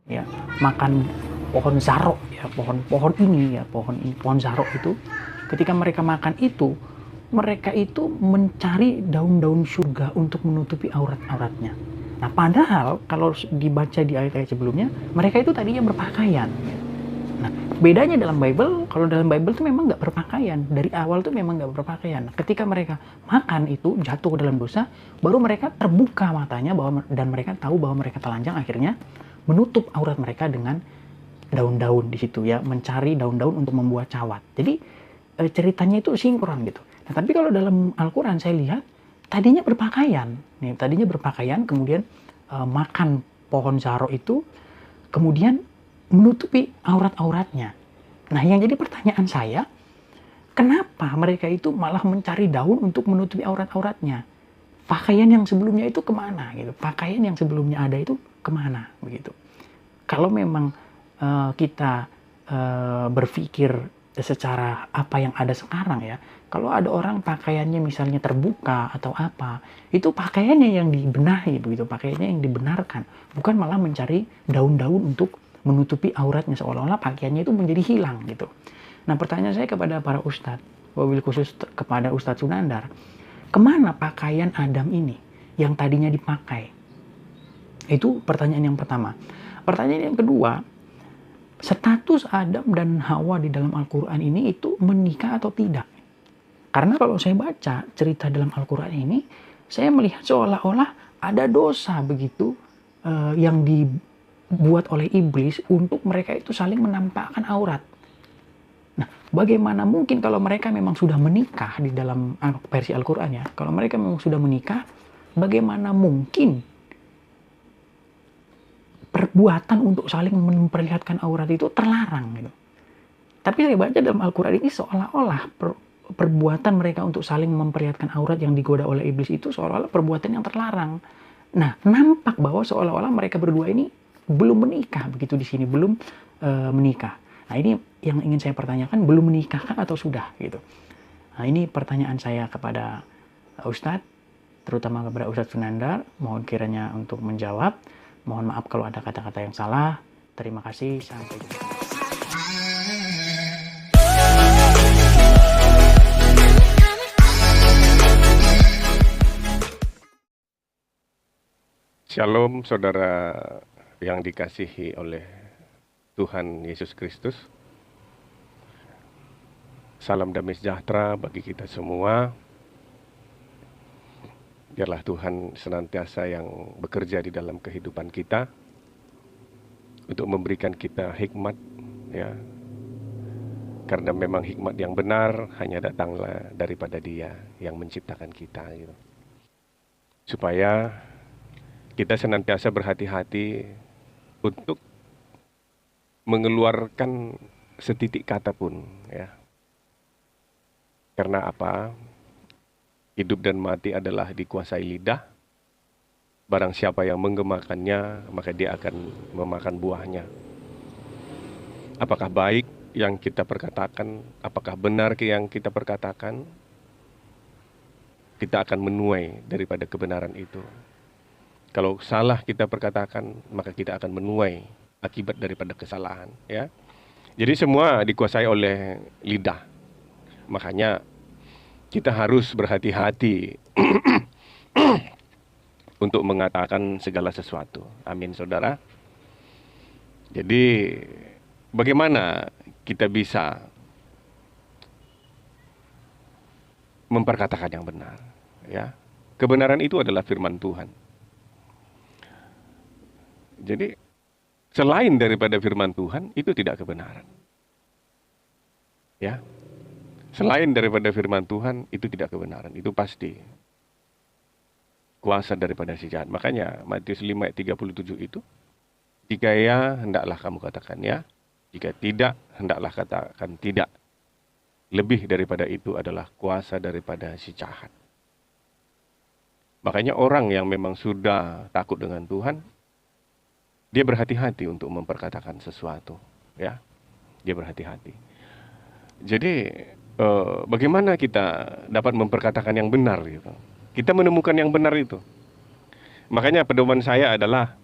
ya, makan pohon zaro, ya, pohon ini, ya, pohon zaro itu, ketika mereka makan itu, mereka itu mencari daun-daun surga untuk menutupi aurat-auratnya. Nah, padahal kalau dibaca di ayat-ayat sebelumnya, mereka itu tadinya berpakaian. Nah, bedanya dalam Bible, kalau dalam Bible itu memang nggak berpakaian. Dari awal tuh memang nggak berpakaian. Nah, ketika mereka makan itu, jatuh ke dalam dosa, baru mereka terbuka matanya dan mereka tahu bahwa mereka telanjang, akhirnya menutup aurat mereka dengan daun-daun di situ, ya, mencari daun-daun untuk membuat cawat. Jadi ceritanya itu sinkron gitu. Nah, tapi kalau dalam Al-Quran saya lihat tadinya berpakaian, kemudian makan pohon zaro itu, kemudian menutupi aurat-auratnya. Nah, yang jadi pertanyaan saya, kenapa mereka itu malah mencari daun untuk menutupi aurat-auratnya? Pakaian yang sebelumnya itu kemana gitu? Pakaian yang sebelumnya ada itu kemana begitu? Kalau memang kita berpikir secara apa yang ada sekarang, ya, kalau ada orang pakaiannya misalnya terbuka atau apa, itu pakaiannya yang dibenahi begitu, pakaiannya yang dibenarkan, bukan malah mencari daun-daun untuk menutupi auratnya, seolah-olah pakaiannya itu menjadi hilang gitu. Nah, pertanyaan saya kepada para ustadz, wabil khusus kepada Ustadz Sunandar, kemana pakaian Adam ini yang tadinya dipakai? Itu pertanyaan yang pertama. Pertanyaan yang kedua, status Adam dan Hawa di dalam Al-Quran ini itu menikah atau tidak? Karena kalau saya baca cerita dalam Al-Quran ini, saya melihat seolah-olah ada dosa begitu yang dibuat oleh iblis untuk mereka itu saling menampakkan aurat. Nah, bagaimana mungkin kalau mereka memang sudah menikah di dalam versi Al-Quran, ya, kalau mereka memang sudah menikah, bagaimana mungkin perbuatan untuk saling memperlihatkan aurat itu terlarang gitu. Tapi saya baca dalam Al-Quran ini seolah-olah perbuatan mereka untuk saling memperlihatkan aurat yang digoda oleh iblis itu seolah-olah perbuatan yang terlarang. Nah, nampak bahwa seolah-olah mereka berdua ini belum menikah begitu di sini, belum menikah. Nah, ini yang ingin saya pertanyakan, belum menikahkah atau sudah gitu. Nah, ini pertanyaan saya kepada Ustadz, terutama kepada Ustadz Sunandar. Mohon kiranya untuk menjawab. Mohon maaf kalau ada kata-kata yang salah. Terima kasih, sampai jumpa. Shalom saudara yang dikasihi oleh Tuhan Yesus Kristus. Salam damai sejahtera bagi kita semua. Biarlah Tuhan senantiasa yang bekerja di dalam kehidupan kita untuk memberikan kita hikmat, ya. Karena memang hikmat yang benar hanya datanglah daripada Dia yang menciptakan kita, gitu. Supaya kita senantiasa berhati-hati untuk mengeluarkan setitik kata pun, ya. Karena apa? Hidup dan mati adalah dikuasai lidah. Barang siapa yang menggemakannya, maka dia akan memakan buahnya. Apakah baik yang kita perkatakan? Apakah benar yang kita perkatakan? Kita akan menuai daripada kebenaran itu. Kalau salah kita perkatakan, maka kita akan menuai akibat daripada kesalahan, ya. Jadi semua dikuasai oleh lidah. Makanya kita harus berhati-hati untuk mengatakan segala sesuatu. Amin, saudara. Jadi bagaimana kita bisa memperkatakan yang benar, ya? Kebenaran itu adalah firman Tuhan. Jadi selain daripada firman Tuhan itu tidak kebenaran, ya. Selain daripada firman Tuhan itu tidak kebenaran, itu pasti kuasa daripada si jahat. Makanya Matius 5 ayat 37 itu, jika ya hendaklah kamu katakan ya, jika tidak hendaklah katakan tidak. Lebih daripada itu adalah kuasa daripada si jahat. Makanya orang yang memang sudah takut dengan Tuhan, dia berhati-hati untuk memperkatakan sesuatu, ya. Dia berhati-hati. Jadi bagaimana kita dapat memperkatakan yang benar gitu? Kita menemukan yang benar itu. Makanya pedoman saya adalah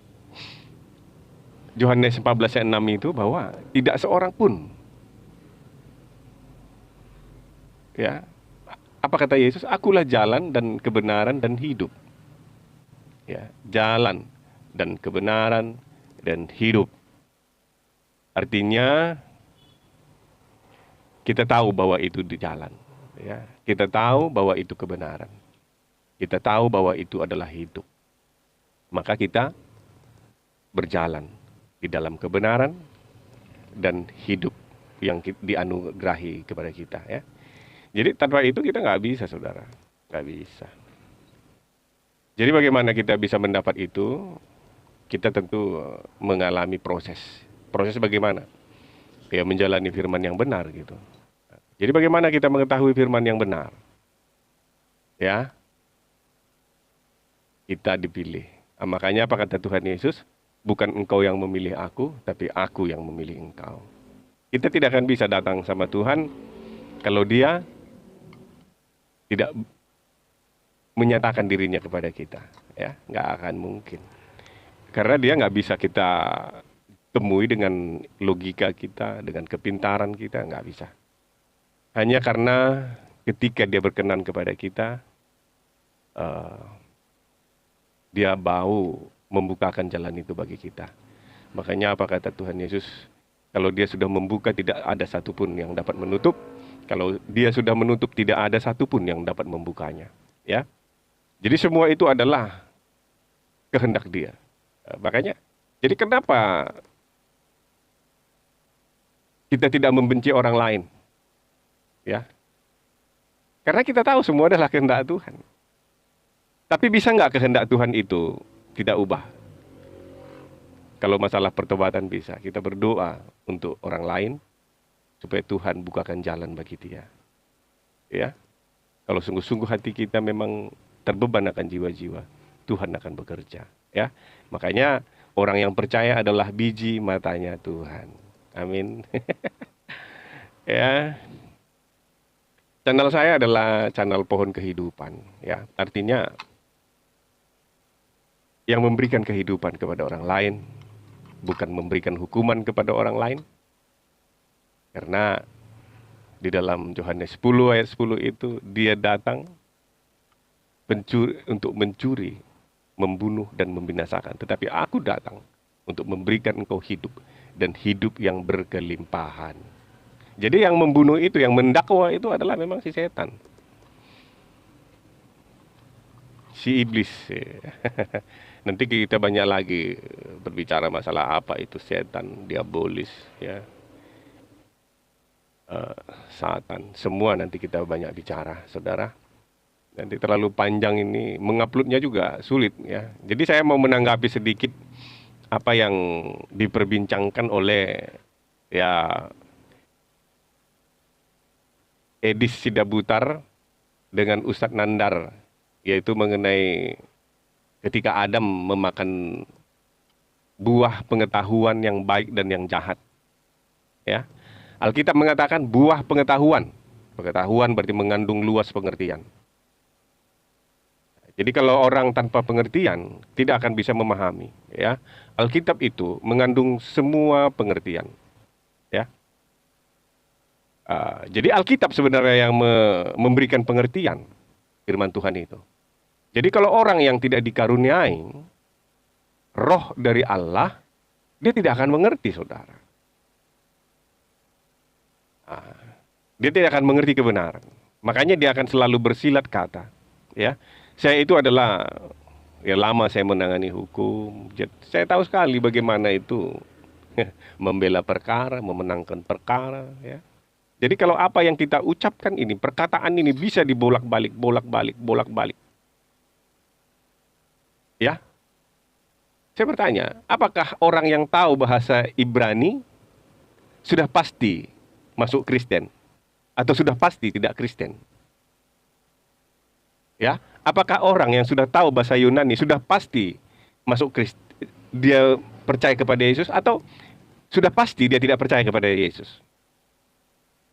Yohanes 14 ayat 6 itu bahwa tidak seorang pun, ya, apa kata Yesus? Akulah jalan dan kebenaran dan hidup. Ya, jalan dan kebenaran dan hidup. Artinya kita tahu bahwa itu di jalan, ya. Kita tahu bahwa itu kebenaran. Kita tahu bahwa itu adalah hidup. Maka kita berjalan di dalam kebenaran dan hidup yang dianugerahi kepada kita, ya. Jadi tanpa itu kita nggak bisa, saudara, nggak bisa. Jadi bagaimana kita bisa mendapat itu? Kita tentu mengalami proses. Proses bagaimana? Ya, menjalani firman yang benar gitu. Jadi bagaimana kita mengetahui firman yang benar? Ya, kita dipilih. Makanya apa kata Tuhan Yesus? Bukan engkau yang memilih aku, tapi aku yang memilih engkau. Kita tidak akan bisa datang sama Tuhan kalau Dia tidak menyatakan dirinya kepada kita, ya, nggak akan mungkin. Karena Dia nggak bisa kita temui dengan logika kita, dengan kepintaran kita, nggak bisa. Hanya karena ketika Dia berkenan kepada kita, Dia mau membukakan jalan itu bagi kita. Makanya apa kata Tuhan Yesus? Kalau Dia sudah membuka, tidak ada satupun yang dapat menutup. Kalau Dia sudah menutup, tidak ada satupun yang dapat membukanya. Ya, jadi semua itu adalah kehendak Dia. Makanya, jadi kenapa kita tidak membenci orang lain? Ya, karena kita tahu semua adalah kehendak Tuhan. Tapi bisa nggak kehendak Tuhan itu tidak ubah? Kalau masalah pertobatan bisa. Kita berdoa untuk orang lain supaya Tuhan bukakan jalan bagi dia. Ya, kalau sungguh-sungguh hati kita memang terbeban akan jiwa-jiwa, Tuhan akan bekerja. Ya, makanya orang yang percaya adalah biji matanya Tuhan. Amin. Ya, channel saya adalah channel Pohon Kehidupan. Ya, artinya yang memberikan kehidupan kepada orang lain, bukan memberikan hukuman kepada orang lain. Karena di dalam Yohanes 10 ayat 10 itu, Dia datang untuk mencuri, membunuh, dan membinasakan. Tetapi aku datang untuk memberikan engkau hidup, dan hidup yang berkelimpahan. Jadi yang membunuh itu, yang mendakwa itu adalah memang si setan. Si iblis. Nanti kita banyak lagi berbicara masalah apa itu setan, diabolis, ya, Satan. Semua nanti kita banyak bicara, saudara. Nanti terlalu panjang ini, menguploadnya juga sulit, ya. Jadi saya mau menanggapi sedikit apa yang diperbincangkan oleh, ya, Edis Sidabutar dengan Ustadz Nandar, yaitu mengenai ketika Adam memakan buah pengetahuan yang baik dan yang jahat. Ya, Alkitab mengatakan buah pengetahuan. Pengetahuan berarti mengandung luas pengertian. Jadi kalau orang tanpa pengertian tidak akan bisa memahami. Ya, Alkitab itu mengandung semua pengertian. Ya, jadi Alkitab sebenarnya yang memberikan pengertian firman Tuhan itu. Jadi kalau orang yang tidak dikaruniai roh dari Allah, dia tidak akan mengerti, saudara. Dia tidak akan mengerti kebenaran. Makanya dia akan selalu bersilat kata. Ya, saya itu adalah, ya, lama saya menangani hukum. Saya tahu sekali bagaimana itu membela perkara, memenangkan perkara. Ya. Jadi kalau apa yang kita ucapkan ini, perkataan ini bisa dibolak-balik, bolak-balik, bolak-balik. Ya, saya bertanya, apakah orang yang tahu bahasa Ibrani sudah pasti masuk Kristen? Atau sudah pasti tidak Kristen? Ya, apakah orang yang sudah tahu bahasa Yunani sudah pasti masuk Kristen, dia percaya kepada Yesus, atau sudah pasti dia tidak percaya kepada Yesus?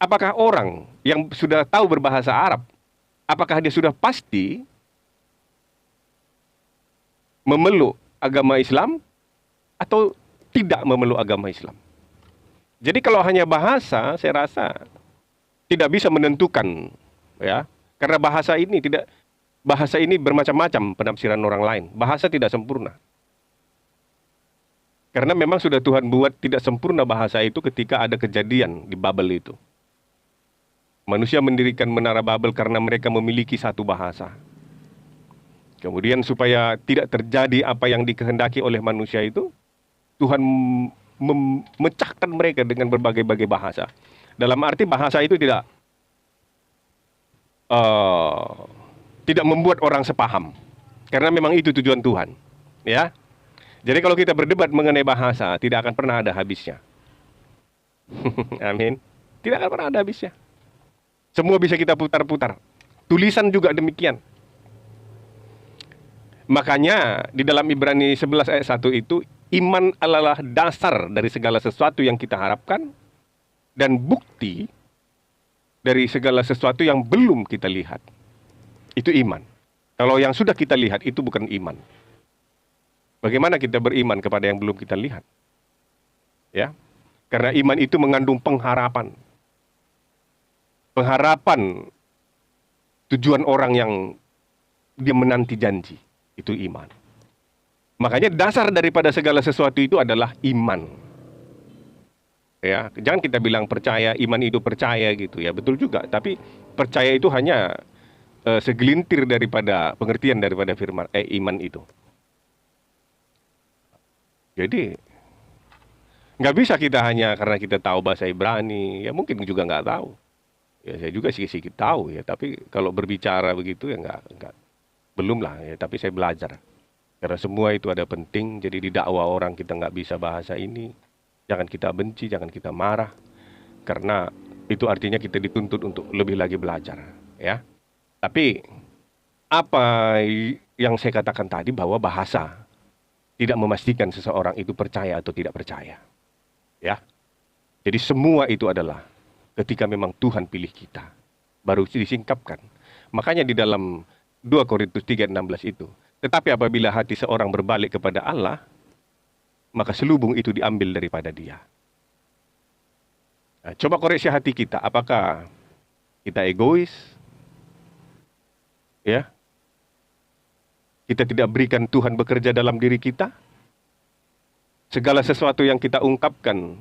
Apakah orang yang sudah tahu berbahasa Arab, apakah dia sudah pasti memeluk agama Islam, atau tidak memeluk agama Islam. Jadi kalau hanya bahasa, saya rasa tidak bisa menentukan, ya, karena bahasa ini bermacam-macam penafsiran orang lain. Bahasa tidak sempurna. Karena memang sudah Tuhan buat tidak sempurna bahasa itu ketika ada kejadian di Babel itu. Manusia mendirikan menara Babel karena mereka memiliki satu bahasa. Kemudian supaya tidak terjadi apa yang dikehendaki oleh manusia itu, Tuhan memecahkan mereka dengan berbagai-bagai bahasa. Dalam arti bahasa itu tidak membuat orang sepaham. Karena memang itu tujuan Tuhan. Ya. Jadi kalau kita berdebat mengenai bahasa, tidak akan pernah ada habisnya. Amin. Tidak akan pernah ada habisnya. Semua bisa kita putar-putar. Tulisan juga demikian. Makanya di dalam Ibrani 11 ayat 1 itu, iman adalah dasar dari segala sesuatu yang kita harapkan dan bukti dari segala sesuatu yang belum kita lihat. Itu iman. Kalau yang sudah kita lihat itu bukan iman. Bagaimana kita beriman kepada yang belum kita lihat? Ya. Karena iman itu mengandung pengharapan. Pengharapan tujuan orang yang dia menanti janji. Itu iman. Makanya dasar daripada segala sesuatu itu adalah iman. Ya, jangan kita bilang percaya, iman itu percaya gitu ya. Betul juga, tapi percaya itu hanya segelintir daripada pengertian daripada firman iman itu. Jadi nggak bisa kita hanya karena kita tahu bahasa Ibrani, ya mungkin juga nggak tahu. Ya saya juga sedikit tahu ya, tapi kalau berbicara begitu ya nggak belum lah ya. Tapi saya belajar karena semua itu ada penting. Jadi di dakwah orang kita nggak bisa bahasa ini, jangan kita benci, jangan kita marah, karena itu artinya kita dituntut untuk lebih lagi belajar, ya. Tapi apa yang saya katakan tadi bahwa bahasa tidak memastikan seseorang itu percaya atau tidak percaya. Ya. Jadi semua itu adalah ketika memang Tuhan pilih kita, baru disingkapkan. Makanya di dalam 2 Korintus 3:16 itu, tetapi apabila hati seorang berbalik kepada Allah, maka selubung itu diambil daripada dia. Nah, coba koreksi hati kita, apakah kita egois? Ya. Kita tidak berikan Tuhan bekerja dalam diri kita. Segala sesuatu yang kita ungkapkan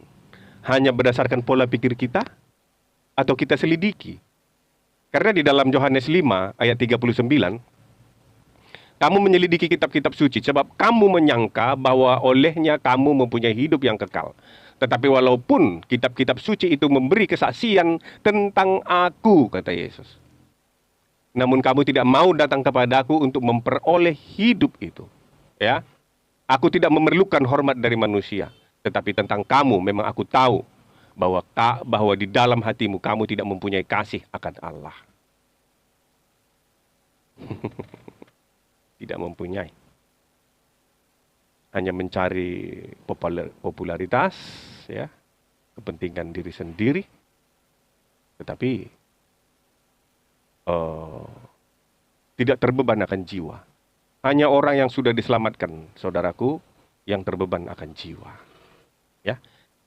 hanya berdasarkan pola pikir kita, atau kita selidiki. Karena di dalam Yohanes 5 ayat 39, kamu menyelidiki kitab-kitab suci sebab kamu menyangka bahwa olehnya kamu mempunyai hidup yang kekal. Tetapi walaupun kitab-kitab suci itu memberi kesaksian tentang aku, kata Yesus, namun kamu tidak mau datang kepadaku untuk memperoleh hidup itu. Ya, aku tidak memerlukan hormat dari manusia, tetapi tentang kamu memang aku tahu bahwa di dalam hatimu kamu tidak mempunyai kasih akan Allah. Tidak mempunyai. Hanya mencari popularitas, ya, kepentingan diri sendiri, tetapi tidak terbeban akan jiwa. Hanya orang yang sudah diselamatkan, saudaraku, yang terbeban akan jiwa. Ya,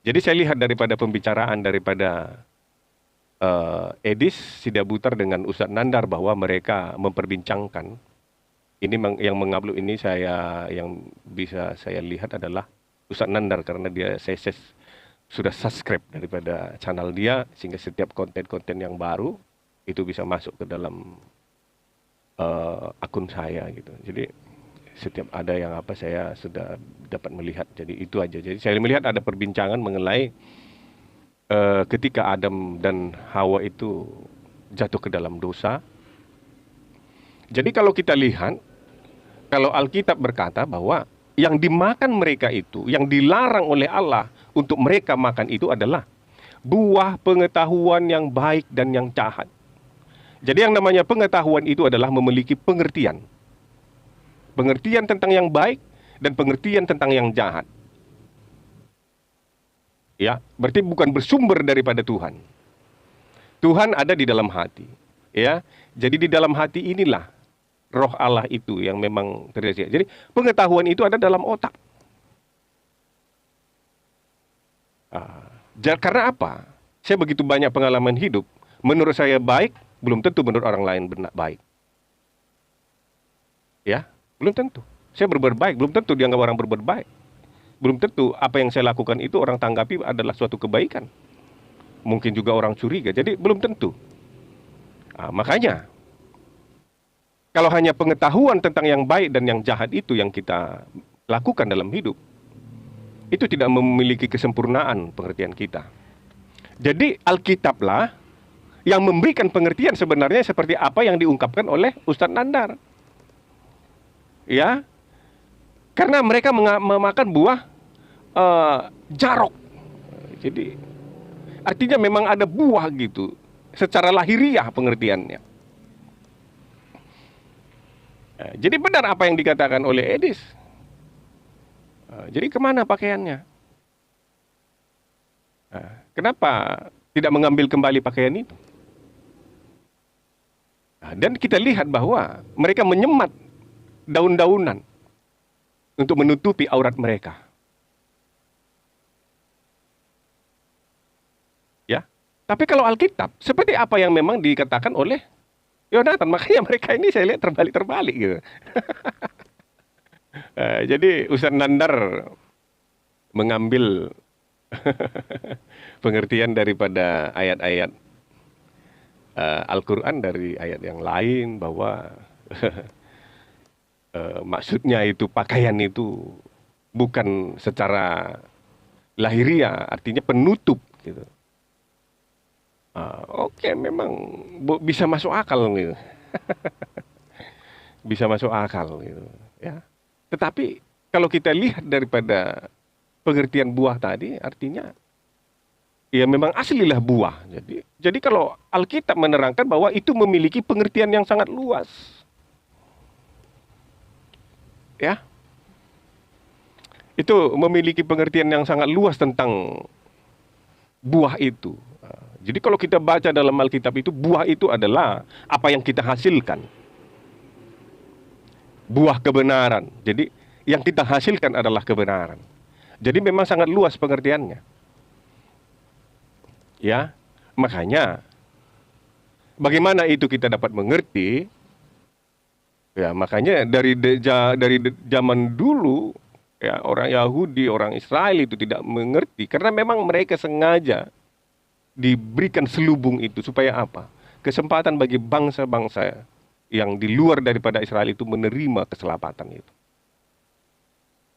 jadi saya lihat daripada pembicaraan daripada Edis Sidabutar dengan Ustadz Nandar bahwa mereka memperbincangkan ini yang mengupload ini yang bisa saya lihat adalah Ustadz Nandar karena saya sudah subscribe daripada channel dia sehingga setiap konten-konten yang baru itu bisa masuk ke dalam akun saya gitu. Jadi setiap ada yang saya sudah dapat melihat. Jadi itu aja. Jadi saya melihat ada perbincangan mengenai ketika Adam dan Hawa itu jatuh ke dalam dosa. Jadi kalau kita lihat, kalau Alkitab berkata bahwa yang dimakan mereka itu, yang dilarang oleh Allah untuk mereka makan itu adalah buah pengetahuan yang baik dan yang jahat. Jadi yang namanya pengetahuan itu adalah memiliki pengertian. Pengertian tentang yang baik dan pengertian tentang yang jahat. Ya, berarti bukan bersumber daripada Tuhan. Tuhan ada di dalam hati. Ya, jadi di dalam hati inilah roh Allah itu yang memang terjadi. Jadi pengetahuan itu ada dalam otak. Karena apa? Saya begitu banyak pengalaman hidup. Menurut saya baik, belum tentu menurut orang lain benar baik. Ya, belum tentu. Saya berbuat baik, belum tentu dianggap orang berbuat baik. Belum tentu apa yang saya lakukan itu orang tanggapi adalah suatu kebaikan. Mungkin juga orang curiga, jadi belum tentu. Makanya, kalau hanya pengetahuan tentang yang baik dan yang jahat itu yang kita lakukan dalam hidup, itu tidak memiliki kesempurnaan pengertian kita. Jadi Alkitablah yang memberikan pengertian sebenarnya seperti apa yang diungkapkan oleh Ustadz Nandar. Ya, karena mereka memakan buah jarok. Jadi artinya memang ada buah gitu, secara lahiriah pengertiannya. Jadi benar apa yang dikatakan oleh Edis. Jadi kemana pakaiannya? Kenapa tidak mengambil kembali pakaian itu? Dan kita lihat bahwa mereka menyemat daun-daunan untuk menutupi aurat mereka. Ya, tapi kalau Alkitab seperti apa yang memang dikatakan oleh Yonatan, makanya mereka ini saya lihat terbalik-terbalik gitu. Jadi Ustadz Nandar mengambil pengertian daripada ayat-ayat Al-Quran dari ayat yang lain bahwa maksudnya itu pakaian itu bukan secara lahiriah, artinya penutup gitu. Oke, memang bisa masuk akal gitu. Bisa masuk akal gitu, ya. Tetapi kalau kita lihat daripada pengertian buah tadi, artinya ya memang aslilah buah. Jadi kalau Alkitab menerangkan bahwa itu memiliki pengertian yang sangat luas. Ya. Itu memiliki pengertian yang sangat luas tentang buah itu. Jadi kalau kita baca dalam Alkitab itu, buah itu adalah apa yang kita hasilkan. Buah kebenaran. Jadi yang kita hasilkan adalah kebenaran. Jadi memang sangat luas pengertiannya. Ya, makanya bagaimana itu kita dapat mengerti? Ya, makanya dari zaman dulu ya, orang Yahudi, orang Israel itu tidak mengerti karena memang mereka sengaja diberikan selubung itu supaya apa? Kesempatan bagi bangsa-bangsa yang di luar daripada Israel itu menerima keselamatan itu.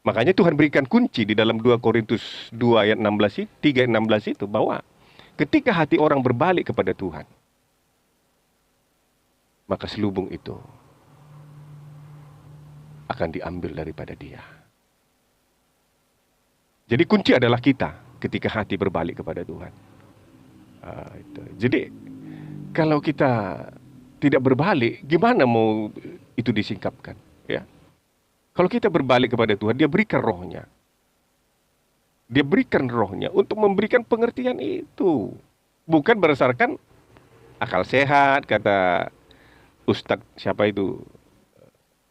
Makanya Tuhan berikan kunci di dalam 2 Korintus 2 ayat 16 3 ayat 16 itu bahwa ketika hati orang berbalik kepada Tuhan, maka selubung itu akan diambil daripada dia. Jadi kunci adalah kita ketika hati berbalik kepada Tuhan. Jadi kalau kita tidak berbalik, gimana mau itu disingkapkan? Ya, kalau kita berbalik kepada Tuhan, Dia berikan rohnya. Dia berikan rohnya untuk memberikan pengertian itu. Bukan berdasarkan akal sehat, kata Ustadz siapa itu?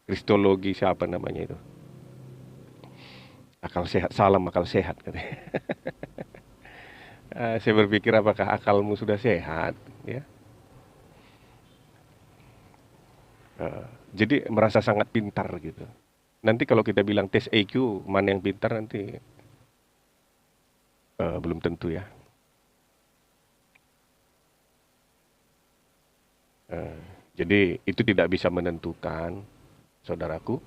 Kristologi siapa namanya itu? Akal sehat, salam akal sehat katanya. Saya berpikir apakah akalmu sudah sehat? Ya. Jadi merasa sangat pintar gitu. Nanti kalau kita bilang tes IQ, mana yang pintar nanti belum tentu ya. Jadi itu tidak bisa menentukan, saudaraku.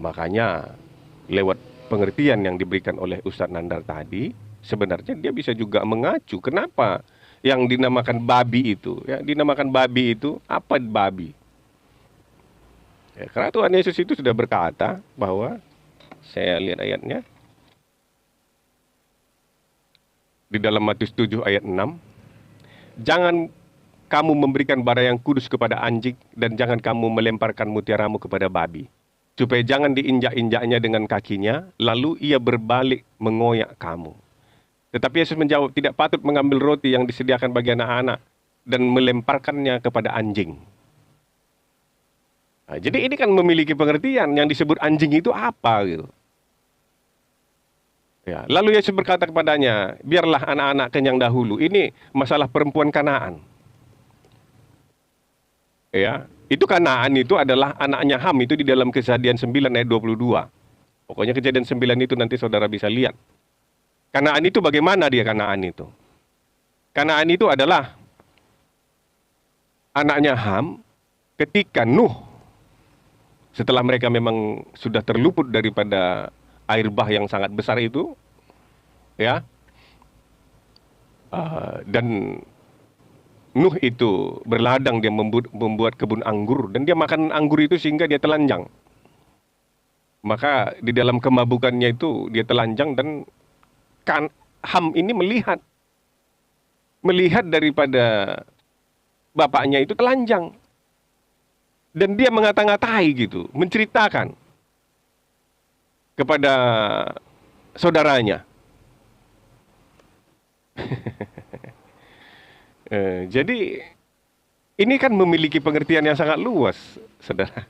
Makanya lewat pengertian yang diberikan oleh Ustadz Nandar tadi, sebenarnya dia bisa juga mengacu. Kenapa yang dinamakan babi itu? Ya, dinamakan babi itu apa babi? Ya, karena Tuhan Yesus itu sudah berkata bahwa, saya lihat ayatnya, di dalam Matius 7 ayat 6, jangan kamu memberikan bara yang kudus kepada anjing, dan jangan kamu melemparkan mutiaramu kepada babi, supaya jangan diinjak-injaknya dengan kakinya, lalu ia berbalik mengoyak kamu. Tetapi Yesus menjawab, tidak patut mengambil roti yang disediakan bagi anak-anak dan melemparkannya kepada anjing. Nah, jadi ini kan memiliki pengertian yang disebut anjing itu apa gitu. Ya, lalu Yesus berkata kepadanya, biarlah anak-anak kenyang dahulu. Ini masalah perempuan Kanaan. Ya, itu Kanaan itu adalah anaknya Ham, itu di dalam Kejadian 9 ayat 22. Pokoknya Kejadian 9 itu nanti saudara bisa lihat. Kanaan itu bagaimana dia Kanaan itu? Kanaan itu adalah anaknya Ham ketika Nuh, setelah mereka memang sudah terluput daripada air bah yang sangat besar itu, ya, dan Nuh itu berladang, dia membuat kebun anggur, dan dia makan anggur itu sehingga dia telanjang. Maka di dalam kemabukannya itu dia telanjang, dan Ham ini melihat daripada bapaknya itu telanjang. Dan dia mengata-ngatai gitu, menceritakan kepada saudaranya. Jadi ini kan memiliki pengertian yang sangat luas, saudara.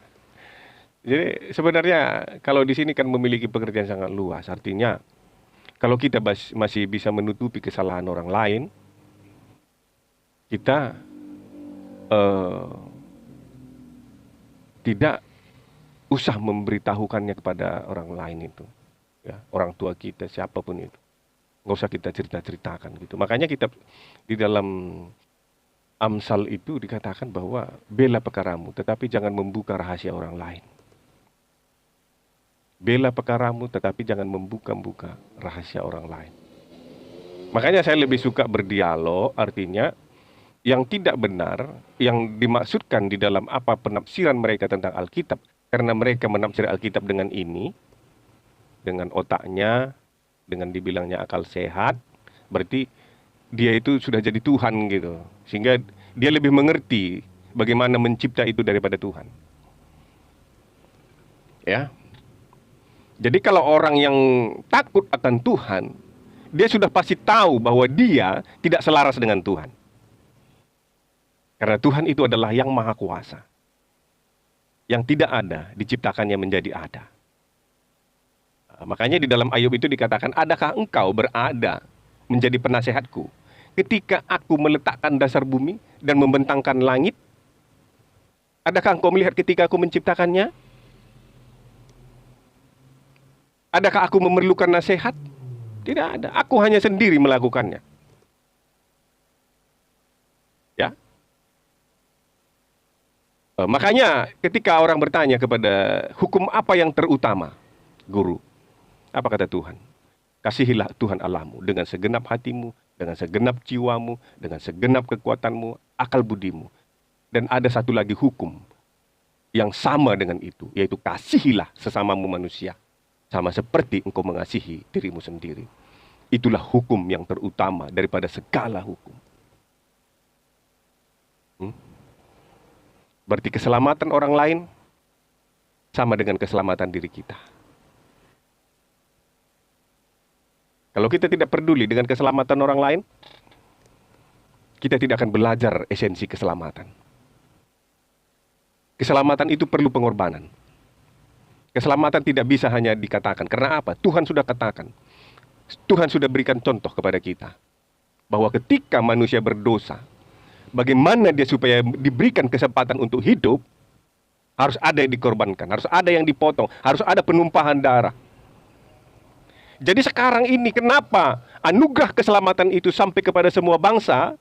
Jadi sebenarnya kalau di sini kan memiliki pengertian sangat luas. Artinya kalau kita masih bisa menutupi kesalahan orang lain, kita tidak usah memberitahukannya kepada orang lain itu, ya, orang tua kita, siapapun itu, nggak usah kita ceritakan gitu. Makanya kita di dalam Amsal itu dikatakan bahwa bela perkaramu, tetapi jangan membuka rahasia orang lain. Bela perkaramu, tetapi jangan membuka rahasia orang lain. Makanya saya lebih suka berdialog, artinya yang tidak benar, yang dimaksudkan di dalam apa penafsiran mereka tentang Alkitab. Karena mereka menafsir Alkitab dengan ini, dengan otaknya, dengan dibilangnya akal sehat, berarti dia itu sudah jadi Tuhan gitu. Sehingga dia lebih mengerti bagaimana mencipta itu daripada Tuhan. Ya. Jadi kalau orang yang takut akan Tuhan, dia sudah pasti tahu bahwa dia tidak selaras dengan Tuhan. Karena Tuhan itu adalah yang maha kuasa. Yang tidak ada, diciptakannya menjadi ada. Makanya di dalam Ayub itu dikatakan, adakah engkau berada menjadi penasehatku ketika aku meletakkan dasar bumi dan membentangkan langit? Adakah engkau melihat ketika aku menciptakannya? Adakah aku memerlukan nasihat? Tidak ada. Aku hanya sendiri melakukannya. Ya. Makanya ketika orang bertanya kepada hukum apa yang terutama, guru, apa kata Tuhan? Kasihilah Tuhan Allahmu dengan segenap hatimu, dengan segenap jiwamu, dengan segenap kekuatanmu, akal budimu. Dan ada satu lagi hukum yang sama dengan itu, yaitu kasihilah sesamamu manusia, sama seperti engkau mengasihi dirimu sendiri. Itulah hukum yang terutama daripada segala hukum. Berarti keselamatan orang lain sama dengan keselamatan diri kita. Kalau kita tidak peduli dengan keselamatan orang lain, kita tidak akan belajar esensi keselamatan. Keselamatan itu perlu pengorbanan. Keselamatan tidak bisa hanya dikatakan. Karena apa? Tuhan sudah katakan. Tuhan sudah berikan contoh kepada kita. Bahwa ketika manusia berdosa, bagaimana dia supaya diberikan kesempatan untuk hidup, harus ada yang dikorbankan, harus ada yang dipotong, harus ada penumpahan darah. Jadi sekarang ini kenapa anugerah keselamatan itu sampai kepada semua bangsa?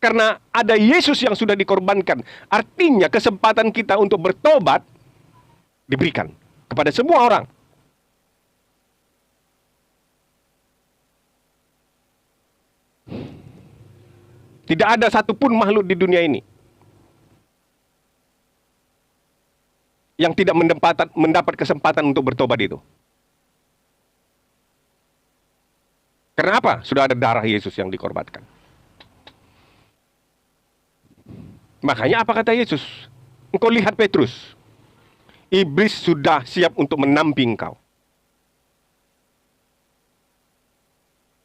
Karena ada Yesus yang sudah dikorbankan. Artinya kesempatan kita untuk bertobat diberikan kepada semua orang. Tidak ada satupun makhluk di dunia ini yang tidak mendapat kesempatan untuk bertobat itu. Kenapa? Sudah ada darah Yesus yang dikorbankan. Makanya apa kata Yesus? Engkau lihat Petrus. Iblis sudah siap untuk menamping kau.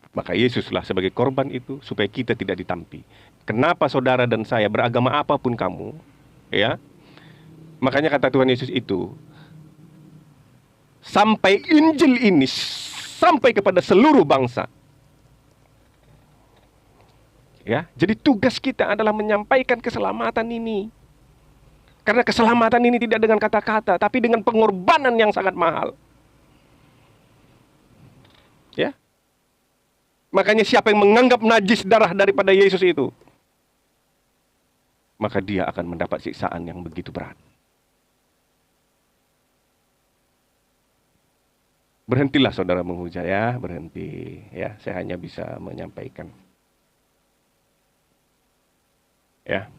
Maka Yesuslah sebagai korban itu supaya kita tidak ditampi. Kenapa saudara dan saya beragama apapun kamu, ya? Makanya kata Tuhan Yesus itu, sampai Injil ini sampai kepada seluruh bangsa. Ya, jadi tugas kita adalah menyampaikan keselamatan ini. Karena keselamatan ini tidak dengan kata-kata, tapi dengan pengorbanan yang sangat mahal. Ya. Makanya siapa yang menganggap najis darah daripada Yesus itu, maka dia akan mendapat siksaan yang begitu berat. Berhentilah saudara menghujat ya, berhenti. Ya, saya hanya bisa menyampaikan. Ya.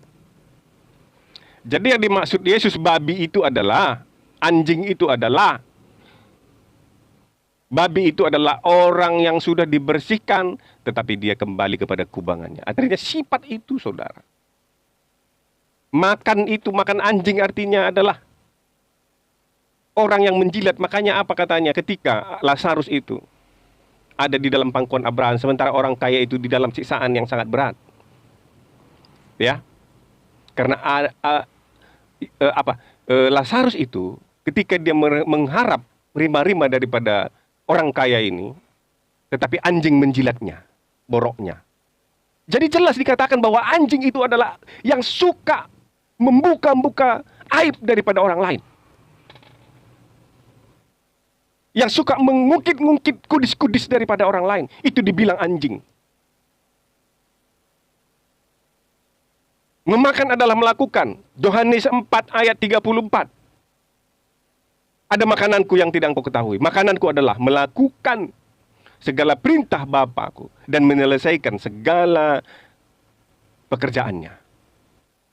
Jadi yang dimaksud Yesus babi itu adalah, anjing itu adalah, babi itu adalah orang yang sudah dibersihkan, tetapi dia kembali kepada kubangannya. Artinya sifat itu saudara. Makan itu, makan anjing artinya adalah orang yang menjilat. Makanya apa katanya ketika Lazarus itu ada di dalam pangkuan Abraham, sementara orang kaya itu di dalam siksaan yang sangat berat. Ya. Karena Lazarus itu ketika dia mengharap rima-rima daripada orang kaya ini, tetapi anjing menjilatnya, boroknya. Jadi jelas dikatakan bahwa anjing itu adalah yang suka membuka-buka aib daripada orang lain. Yang suka mengungkit-ungkit kudis-kudis daripada orang lain. Itu dibilang anjing. Memakan adalah melakukan. Yohanes 4 ayat 34. Ada makananku yang tidak engkau ketahui. Makananku adalah melakukan segala perintah Bapakku dan menyelesaikan segala pekerjaannya.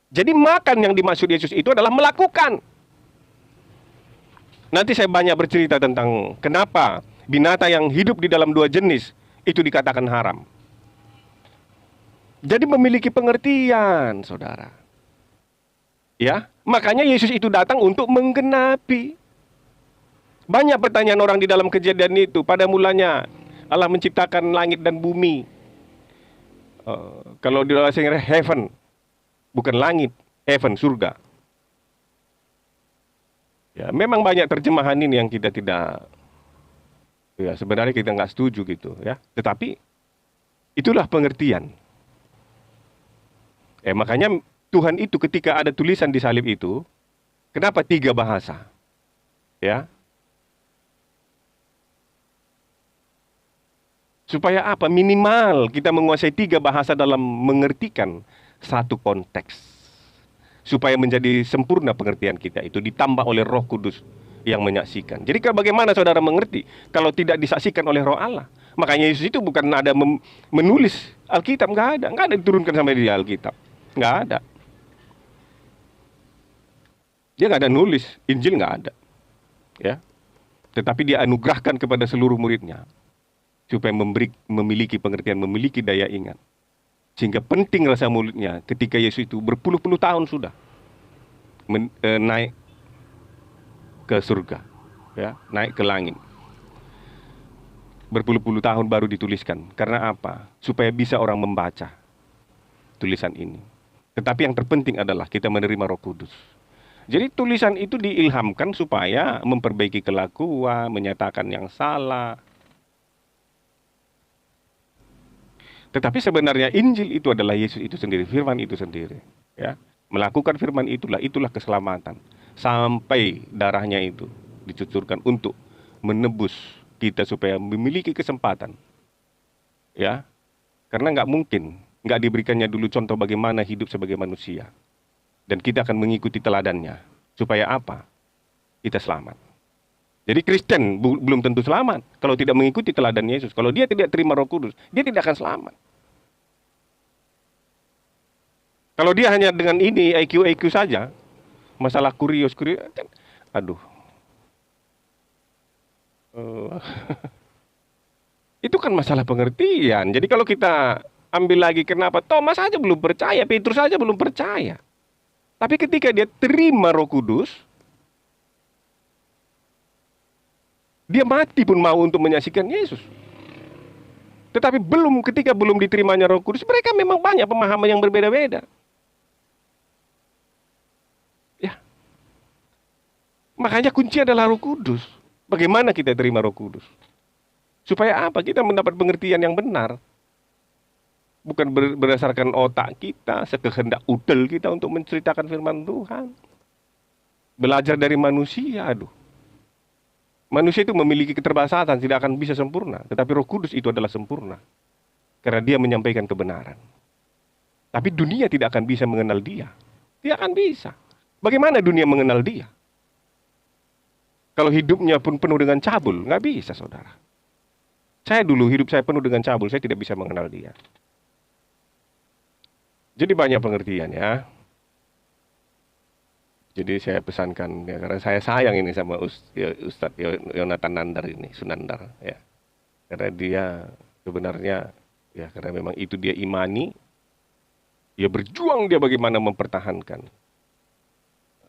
Jadi makan yang dimaksud Yesus itu adalah melakukan. Nanti saya banyak bercerita tentang kenapa binatang yang hidup di dalam dua jenis itu dikatakan haram. Jadi memiliki pengertian, saudara. Ya, makanya Yesus itu datang untuk menggenapi. Banyak pertanyaan orang di dalam kejadian itu. Pada mulanya Allah menciptakan langit dan bumi. Kalau di dalam bahasa Inggris heaven, bukan langit, heaven, surga. Ya, memang banyak terjemahan ini yang kita tidak, ya sebenarnya kita nggak setuju gitu ya. Tetapi itulah pengertian. Makanya Tuhan itu ketika ada tulisan di salib itu, kenapa 3 bahasa? Ya. Supaya apa? Minimal kita menguasai 3 bahasa dalam mengertikan satu konteks. Supaya menjadi sempurna pengertian kita itu ditambah oleh Roh Kudus yang menyaksikan. Jadi bagaimana saudara mengerti kalau tidak disaksikan oleh Roh Allah? Makanya Yesus itu bukan ada menulis Alkitab, nggak ada diturunkan sampai di Alkitab, nggak ada. Dia nggak ada nulis, Injil nggak ada, ya. Tetapi dia anugerahkan kepada seluruh muridnya supaya memiliki pengertian, memiliki daya ingat. Sehingga penting rasa mulutnya ketika Yesus itu berpuluh-puluh tahun sudah naik ke surga, ya, naik ke langit. Berpuluh-puluh tahun baru dituliskan. Karena apa? Supaya bisa orang membaca tulisan ini. Tetapi yang terpenting adalah kita menerima Roh Kudus. Jadi tulisan itu diilhamkan supaya memperbaiki kelakuan, menyatakan yang salah. Tetapi sebenarnya Injil itu adalah Yesus itu sendiri, firman itu sendiri. Ya, melakukan firman itulah keselamatan. Sampai darahnya itu dicucurkan untuk menebus kita supaya memiliki kesempatan. Ya, karena nggak diberikannya dulu contoh bagaimana hidup sebagai manusia. Dan kita akan mengikuti teladannya. Supaya apa? Kita selamat. Jadi Kristen belum tentu selamat kalau tidak mengikuti teladan Yesus. Kalau dia tidak terima Roh Kudus, dia tidak akan selamat. Kalau dia hanya dengan ini IQ saja, masalah kurios, aduh. Itu kan masalah pengertian. Jadi kalau kita ambil lagi kenapa Thomas saja belum percaya, Petrus saja belum percaya. Tapi ketika dia terima Roh Kudus, dia mati pun mau untuk menyaksikan Yesus. Tetapi ketika belum diterimanya Roh Kudus, mereka memang banyak pemahaman yang berbeda-beda. Ya. Makanya kunci adalah Roh Kudus. Bagaimana kita terima Roh Kudus? Supaya apa? Kita mendapat pengertian yang benar. Bukan berdasarkan otak kita, sekehendak udel kita untuk menceritakan firman Tuhan. Belajar dari manusia, aduh. Manusia itu memiliki keterbatasan, tidak akan bisa sempurna. Tetapi Roh Kudus itu adalah sempurna. Karena dia menyampaikan kebenaran. Tapi dunia tidak akan bisa mengenal dia. Tidak akan bisa. Bagaimana dunia mengenal dia? Kalau hidupnya pun penuh dengan cabul, nggak bisa, saudara. Saya dulu hidup saya penuh dengan cabul, saya tidak bisa mengenal dia. Jadi banyak pengertian ya. Jadi saya pesankan ya, karena saya sayang ini sama Ustadz Yonatan Nandar ini, Sunandar ya. Karena dia sebenarnya ya karena memang itu dia imani, dia berjuang dia bagaimana mempertahankan.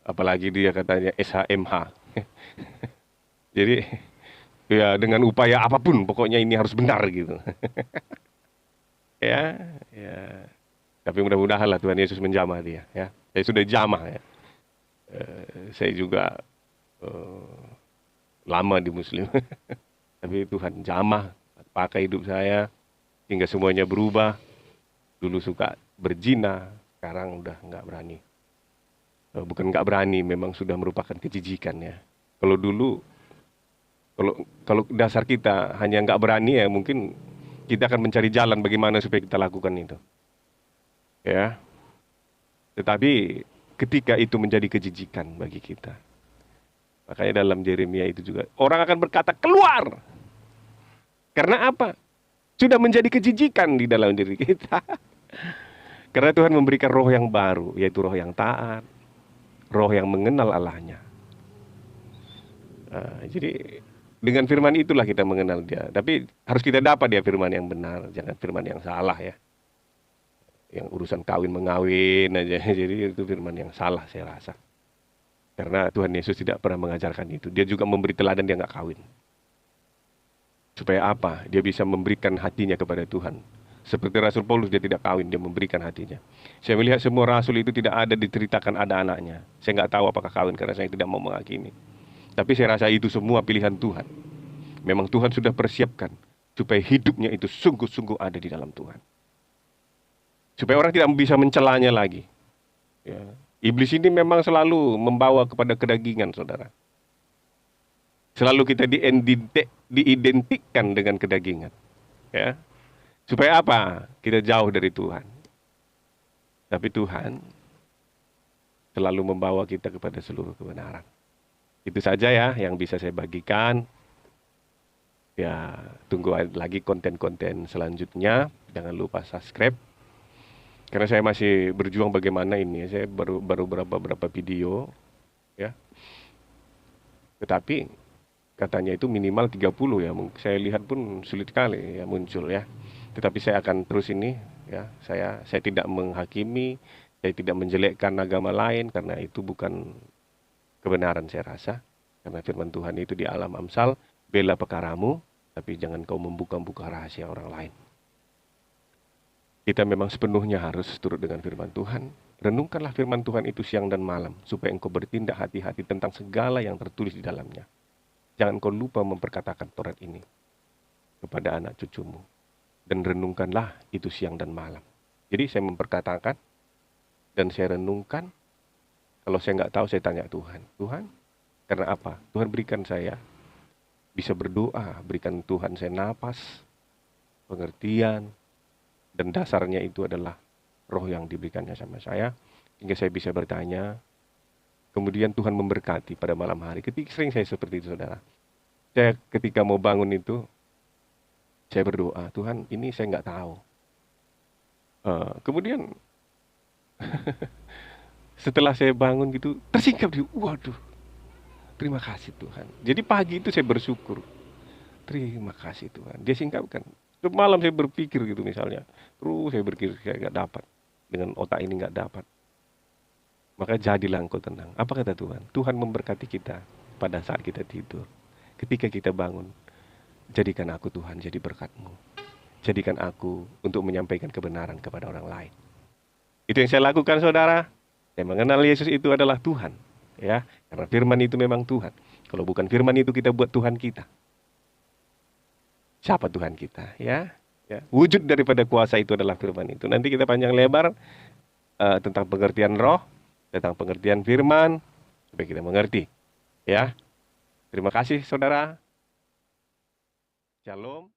Apalagi dia katanya SHMH. Jadi ya dengan upaya apapun pokoknya ini harus benar gitu. Ya, ya. Tapi mudah-mudahan lah Tuhan Yesus menjamah dia ya. Saya sudah jamah ya. Saya juga lama di Muslim. Tapi Tuhan jamah pakai hidup saya hingga semuanya berubah. Dulu suka berzina, sekarang udah nggak berani. Bukan nggak berani, memang sudah merupakan kejijikan ya. Kalau dulu, kalau dasar kita hanya nggak berani ya mungkin kita akan mencari jalan bagaimana supaya kita lakukan itu. Ya, tetapi ketika itu menjadi kejijikan bagi kita, makanya dalam Yeremia itu juga orang akan berkata keluar. Karena apa? Sudah menjadi kejijikan di dalam diri kita. Karena Tuhan memberikan roh yang baru, yaitu roh yang taat, roh yang mengenal Allahnya. Jadi dengan firman itulah kita mengenal dia. Tapi harus kita dapat dia firman yang benar, jangan firman yang salah ya. Yang urusan kawin mengawin aja. Jadi itu firman yang salah saya rasa. Karena Tuhan Yesus tidak pernah mengajarkan itu. Dia juga memberi teladan dia nggak kawin. Supaya apa? Dia bisa memberikan hatinya kepada Tuhan. Seperti Rasul Paulus dia tidak kawin, dia memberikan hatinya. Saya melihat semua rasul itu tidak ada diceritakan ada anaknya. Saya nggak tahu apakah kawin karena saya tidak mau menghakimi. Tapi saya rasa itu semua pilihan Tuhan. Memang Tuhan sudah persiapkan supaya hidupnya itu sungguh-sungguh ada di dalam Tuhan. Supaya orang tidak bisa mencelanya lagi. Ya. Iblis ini memang selalu membawa kepada kedagingan, saudara. Selalu kita diidentikan dengan kedagingan. Ya. Supaya apa? Kita jauh dari Tuhan. Tapi Tuhan selalu membawa kita kepada seluruh kebenaran. Itu saja ya yang bisa saya bagikan. Ya, tunggu lagi konten-konten selanjutnya. Jangan lupa subscribe. Karena saya masih berjuang bagaimana ini. Saya baru beberapa video ya. Tetapi katanya itu minimal 30 ya. Saya lihat pun sulit sekali ya muncul ya. Tetapi saya akan terus ini ya. Saya tidak menghakimi, saya tidak menjelekkan agama lain karena itu bukan kebenaran saya rasa. Karena firman Tuhan itu di alam Amsal, bela perkaramu, tapi jangan kau membuka-buka rahasia orang lain. Kita memang sepenuhnya harus turut dengan firman Tuhan. Renungkanlah firman Tuhan itu siang dan malam, supaya engkau bertindak hati-hati tentang segala yang tertulis di dalamnya. Jangan kau lupa memperkatakan Taurat ini kepada anak cucumu. Dan renungkanlah itu siang dan malam. Jadi saya memperkatakan, dan saya renungkan. Kalau saya nggak tahu, saya tanya Tuhan. Tuhan, karena apa? Tuhan berikan saya bisa berdoa, berikan Tuhan saya napas, pengertian, dan dasarnya itu adalah roh yang diberikannya sama saya, hingga saya bisa bertanya. Kemudian Tuhan memberkati pada malam hari. Ketika sering saya seperti itu, saudara. Saya ketika mau bangun itu, saya berdoa, Tuhan ini saya nggak tahu. Kemudian setelah saya bangun gitu, tersingkap di, waduh, terima kasih Tuhan. Jadi pagi itu saya bersyukur. Terima kasih Tuhan. Dia singkapkan. Malam saya berpikir gitu misalnya. Terus saya berpikir saya nggak dapat. Dengan otak ini nggak dapat. Maka jadilah engkau tenang. Apa kata Tuhan? Tuhan memberkati kita pada saat kita tidur. Ketika kita bangun, jadikan aku Tuhan jadi berkat-Mu. Jadikan aku untuk menyampaikan kebenaran kepada orang lain. Itu yang saya lakukan, saudara. Saya mengenal Yesus itu adalah Tuhan. Ya, karena firman itu memang Tuhan. Kalau bukan firman itu kita buat Tuhan kita. siapa Tuhan kita, ya. Ya, wujud daripada kuasa itu adalah firman itu. Nanti kita panjang lebar tentang pengertian roh, tentang pengertian firman, supaya kita mengerti. Ya, terima kasih saudara. Shalom.